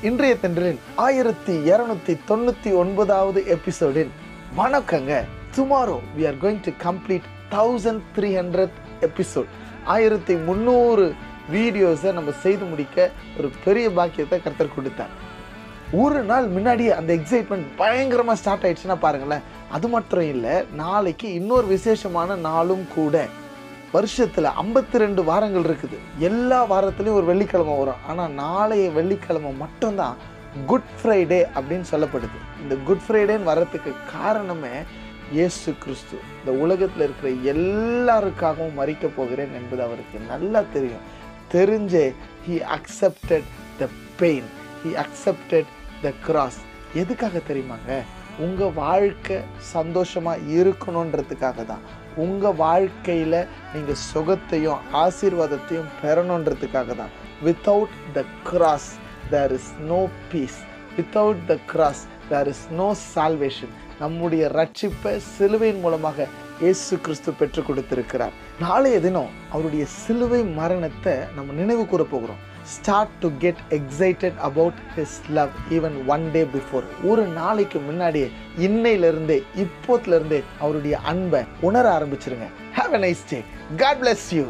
இன்றைய தென்றலின் 1299வது எபிசோடின் வணக்கங்க. Tomorrow we are going to complete 1300th episode. 1300 வீடியோஸை நம்ம செய்து முடிக்க ஒரு பெரிய பாக்கியத்தை கர்த்தர் கொடுத்தார். ஒரு நாள் முன்னாடியே அந்த எக்ஸைட்மெண்ட் பயங்கரமாக ஸ்டார்ட் ஆயிடுச்சுன்னா பாருங்களேன். அது மட்டும் இல்லை, நாளைக்கு இன்னொரு விசேஷமான நாளும் கூட. வருஷத்தில் 52 வாரங்கள் இருக்குது. எல்லா வாரத்துலேயும் ஒரு வெள்ளிக்கிழமை வரும். ஆனால் நாளைய வெள்ளிக்கிழமை மட்டும்தான் குட் ஃப்ரைடே அப்படின்னு சொல்லப்படுது. இந்த குட் ஃப்ரைடேன்னு வர்றதுக்கு காரணமே இயேசு கிறிஸ்து இந்த உலகத்தில் இருக்கிற எல்லாருக்காகவும் மரிக்க போகிறேன் என்பது அவருக்கு நல்லா தெரியும். தெரிஞ்சே he accepted the pain, he accepted the cross. எதுக்காக தெரியுமாங்க? உங்கள் வாழ்க்கை சந்தோஷமாக இருக்கணுன்றதுக்காக தான். உங்கள் வாழ்க்கையில் நீங்கள் சுகத்தையும் ஆசீர்வாதத்தையும் பெறணுன்றதுக்காக தான். Without the cross there is no peace. Without the cross there is no salvation. நம்முடைய ரட்சிப்பை சிலுவையின் மூலமாக இயேசு கிறிஸ்து பெற்றுக் கொடுத்திருக்கிறார். நாளைய தினம் அவருடைய சிலுவை மரணத்தை நம்ம நினைவு கூற போகிறோம். Start to get excited about his love even one day before. ஒரு நாளைக்கு முன்னாடியே, இன்னையிலிருந்தே, இப்போத்திலிருந்தே அவருடைய அன்பை உணர ஆரம்பிச்சிருங்க. Have a nice day. God bless you.